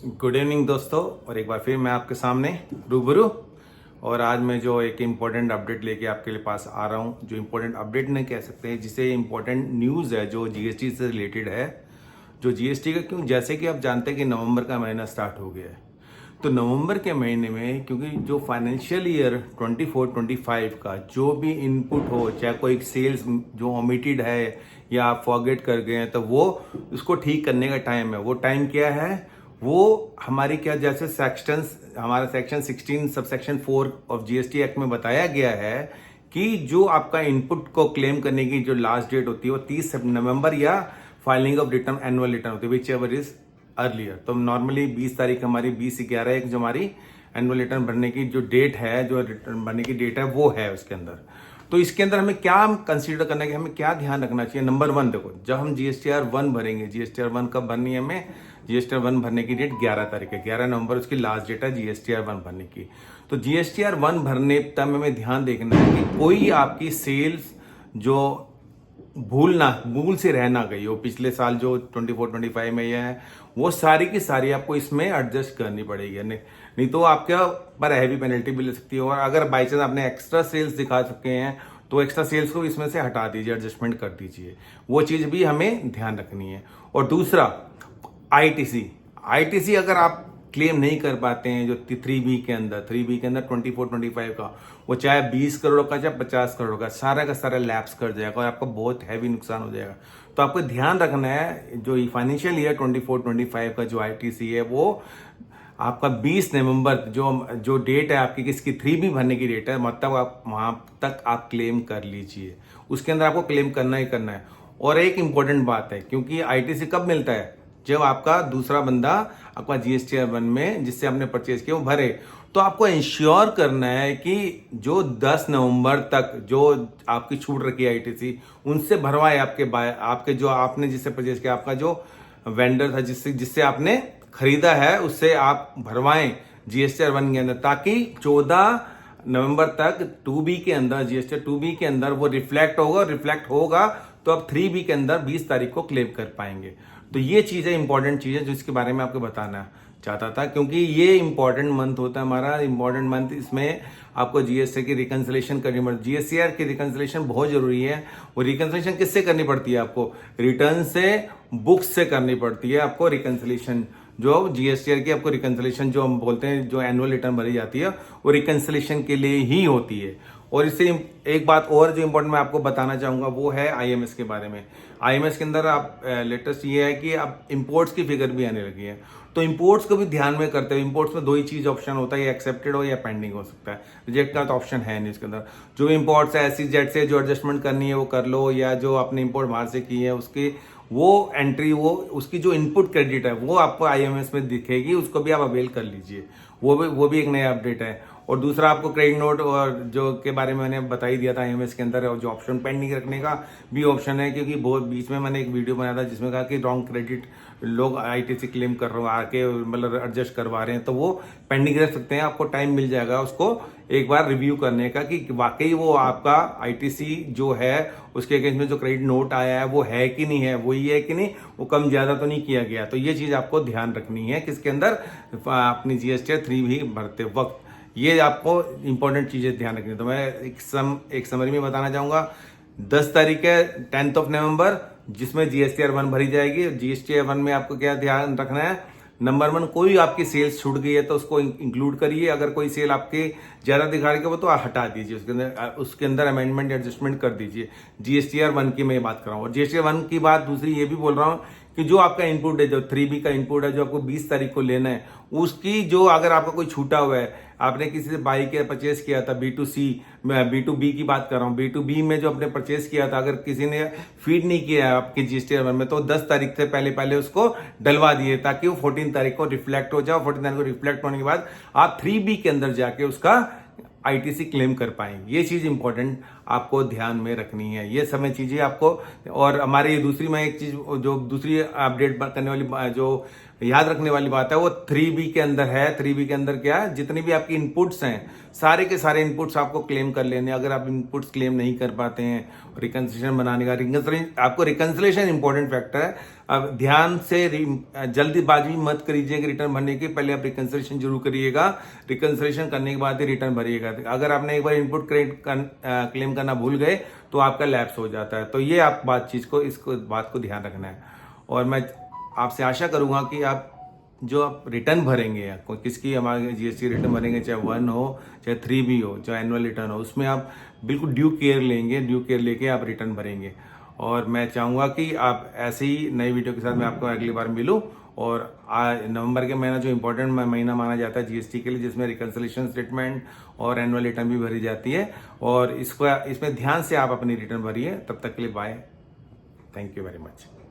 Good evening दोस्तों, और एक बार फिर मैं आपके सामने रूबरू। और आज मैं जो एक इम्पोर्टेंट अपडेट लेके आपके लिए पास आ रहा हूँ, जो इम्पोर्टेंट अपडेट नहीं कह सकते हैं, जिसे इम्पोर्टेंट न्यूज़ है जो जीएसटी से रिलेटेड है। जो जीएसटी का क्यों, जैसे कि आप जानते हैं कि नवंबर का महीना स्टार्ट हो गया है, तो नवंबर के महीने में क्योंकि जो फाइनेंशियल ईयर 24-25 का जो भी इनपुट हो, चाहे कोई सेल्स जो ओमिटेड है या आप फॉरगेट कर गए हैं, तो वो उसको ठीक करने का टाइम है। वो टाइम क्या है? वो हमारी क्या, जैसे हमारा section 16 subsection 4 of GST act में बताया गया है कि जो आपका इनपुट को क्लेम करने की जो लास्ट डेट होती है वो 30 नवंबर या filing of return annual return होती है, विच एवर इज अर्लियर। तो नॉर्मली 20 तारीख हमारी 20/11 जो हमारी एनुअल रिटर्न भरने की जो डेट है, जो रिटर्न भरने की डेट है वो है उसके अंदर। तो इसके अंदर हमें क्या कंसीडर करना है कि हमें क्या ध्यान रखना चाहिए? नंबर 1, देखो, जब हम जीएसटीआर 1 भरेंगे, जीएसटीआर 1 कब भरनी है हमें? जीएसटीआर 1 भरने की डेट 11 तारीख है, 11 नवंबर उसकी लास्ट डेट है जीएसटीआर 1 भरने की। तो जीएसटीआर 1 भरने तब हमें ध्यान देखना है कि कोई आपकी सेल्स जो भूल से रह ना गई हो, पिछले साल जो 24-25 में ये है, वो सारी की सारी आपको इसमें एडजस्ट करनी पड़ेगी। नहीं तो आपके पर हैवी पेनल्टी भी ले सकती है। और अगर बाई चांस आपने एक्स्ट्रा सेल्स दिखा चुके हैं तो एक्स्ट्रा सेल्स को इसमें से हटा दीजिए, एडजस्टमेंट कर दीजिए। वो चीज भी हमें ध्यान रखनी है। और दूसरा, आईटीसी अगर आप क्लेम नहीं कर पाते हैं जो 3B के अंदर 24-25 का, वो चाहे 20 करोड़ का चाहे 50 करोड़ का सारा लैप्स कर जाएगा और आपका बहुत हैवी नुकसान हो जाएगा। तो आपको ध्यान रखना है, जो फाइनेंशियल ईयर 24-25 का जो आईटीसी है वो आपका 20 नवंबर जो डेट है आपकी किसकी 3B भरने की डेट है, मतलब आप वहां तक आप क्लेम कर लीजिए। उसके अंदर आपको क्लेम करना ही करना है। और एक इंपॉर्टेंट बात है, क्योंकि आईटीसी कब मिलता है? जब आपका दूसरा बंदा आपका जीएसटीआर 1 में जिससे आपने परचेज किया वो भरे। तो आपको इंश्योर करना है कि जो 10 नवंबर तक जो आपकी छूट रखी है आईटीसी, उनसे भरवाए आपके जो आपने जिससे परचेज किया, आपका जो वेंडर था जिससे आपने खरीदा है, उससे आप भरवाएं जीएसटीआर 1 के अंदर, ताकि 14 नवंबर तक 2B के अंदर, जीएसटीआर 2B के अंदर वो रिफ्लेक्ट होगा तो आप 3B के अंदर 20 तारीख को क्लेम कर पाएंगे। तो ये चीजें इंपॉर्टेंट चीजें जिसके बारे में आपको बताना चाहता था, क्योंकि ये इंपॉर्टेंट मंथ होता है हमारा, इंपॉर्टेंट मंथ। इसमें आपको जीएसटी की रिकंसिलेशन करनी पड़ती है। जीएसटीआर की रिकंसिलेशन बहुत जरूरी है। वो रिकंसिलेशन किससे करनी पड़ती है? आपको रिटर्न से, बुक्स से करनी पड़ती है आपको रिकंसिलेशन। जो जीएसटीआर की आपको रिकंसिलेशन जो हम बोलते हैं, जो एनुअल रिटर्न भरी जाती है, वो रिकंसिलेशन के लिए ही होती है। और इससे एक बात और जो इंपॉर्टेंट मैं आपको बताना चाहूंगा वो है आईएमएस के बारे में। आईएमएस के अंदर आप लेटेस्ट ये है कि अब इंपोर्ट्स की फिगर भी आने लगी है। तो इंपोर्ट्स को भी ध्यान में करते हुए, इंपोर्ट्स में 2 ही चीज ऑप्शन होता है, या एक्सेप्टेड हो या पेंडिंग हो सकता है। रिजेक्ट का तो ऑप्शन है नहीं इसके अंदर। जो इंपोर्ट्स है SEZ से जो एडजस्टमेंट करनी है वो कर लो, या जो आपने इंपोर्ट बाहर से की है उसकी वो एंट्री, वो उसकी जो इनपुट क्रेडिट है वो आपको आईएमएस में दिखेगी, उसको भी आप अवेल कर लीजिए। वो भी एक नया अपडेट है। और दूसरा, आपको क्रेडिट नोट और जो के बारे में मैंने बता ही दिया था आईएमएस के अंदर, और जो ऑप्शन पेंडिंग रखने का भी ऑप्शन है, क्योंकि बहुत बीच में मैंने एक वीडियो बनाया था जिसमें कहा कि रॉन्ग क्रेडिट लोग आईटीसी क्लेम कर रहे हो आके, मतलब एडजस्ट करवा रहे हैं, तो वो पेंडिंग रख सकते हैं। आपको टाइम मिल जाएगा उसको एक बार रिव्यू करने का कि वाकई वो आपका आईटीसी जो है उसके अगेंस्ट में जो क्रेडिट नोट आया है वो है कि नहीं है, वही है कि नहीं, वो कम ज्यादा तो नहीं किया गया। तो ये चीज आपको ध्यान रखनी है किसके अंदर, अपनी जीएसटीआर 3B भरते वक्त। ये आपको इंपॉर्टेंट चीजें ध्यान रखनी है। तो मैं एक समरी में बताना चाहूंगा। 10 तारीख है 10 नवंबर, जिसमें जीएसटीआर 1 भरी जाएगी। जीएसटीआर 1 में आपको क्या ध्यान रखना है? नंबर 1, कोई आपकी सेल्स छूट गई है तो उसको इंक्लूड करिए। अगर कोई सेल आपके ज्यादा दिखा रही है वो तो हटा दीजिए, उसके अंदर अमेंडमेंट एडजस्टमेंट कर दीजिए। जीएसटीआर 1 की मैं बात कर रहा हूँ। और जीएसटीआर 1 की बात दूसरी ये भी बोल रहा हूँ कि जो आपका इनपुट है, जो 3B का इनपुट है, जो आपको 20 तारीख को लेना है, उसकी जो अगर आपका कोई छूटा हुआ है, आपने किसी से बाई के परचेस किया था, B2C, मैं B2B की बात कर रहा हूँ, B2B में जो आपने परचेस किया था, अगर किसी ने फीड नहीं किया है आपके जीएसटीआर 1 में, तो 10 तारीख से पहले उसको डलवा दिए, ताकि वो 14 तारीख को रिफ्लेक्ट हो जाए। 14 तारीख को रिफ्लेक्ट होने के बाद आप 3B के अंदर जाके उसका आईटीसी क्लेम कर पाएंगे। ये चीज इंपॉर्टेंट आपको ध्यान में रखनी है, ये समय चीजें आपको। और हमारी दूसरी, मैं एक चीज जो दूसरी अपडेट करने वाली जो याद रखने वाली बात है, वो 3B के अंदर है। 3B के अंदर क्या है, जितनी भी आपकी इनपुट्स हैं, सारे के सारे इनपुट्स आपको क्लेम कर लेने। अगर आप इनपुट्स क्लेम नहीं कर पाते हैं, रिकंसिलेशन बनाने का, आपको रिकंसिलेशन इंपॉर्टेंट फैक्टर है। अब ध्यान से जल्दीबाजी मत करिए कि रिटर्न भरने के पहले आप रिकंसिलेशन जरूर करिएगा। रिकंसिलेशन करने के बाद ही रिटर्न भरिएगा। अगर आपने एक बार इनपुट क्लेम करना भूल गए तो आपका लैप्स हो जाता है। तो ये आप इसको बात को ध्यान रखना है। और मैं आपसे आशा करूंगा कि आप जो आप रिटर्न भरेंगे, किसकी हमारे जीएसटी रिटर्न भरेंगे, चाहे 1 हो चाहे 3B हो चाहे एनुअल रिटर्न हो, उसमें आप बिल्कुल ड्यू केयर लेके आप रिटर्न भरेंगे। और मैं चाहूँगा कि आप ऐसे ही नई वीडियो के साथ मैं आपको अगली बार मिलूँ। और नवंबर के महीना जो इंपॉर्टेंट महीना माना जाता है जीएसटी के लिए, जिसमें रिकंसिलेशन स्टेटमेंट और एनुअल रिटर्न भी भरी जाती है, और इसमें ध्यान से आप अपनी रिटर्न भरिए। तब तक के लिए bye, thank you very much.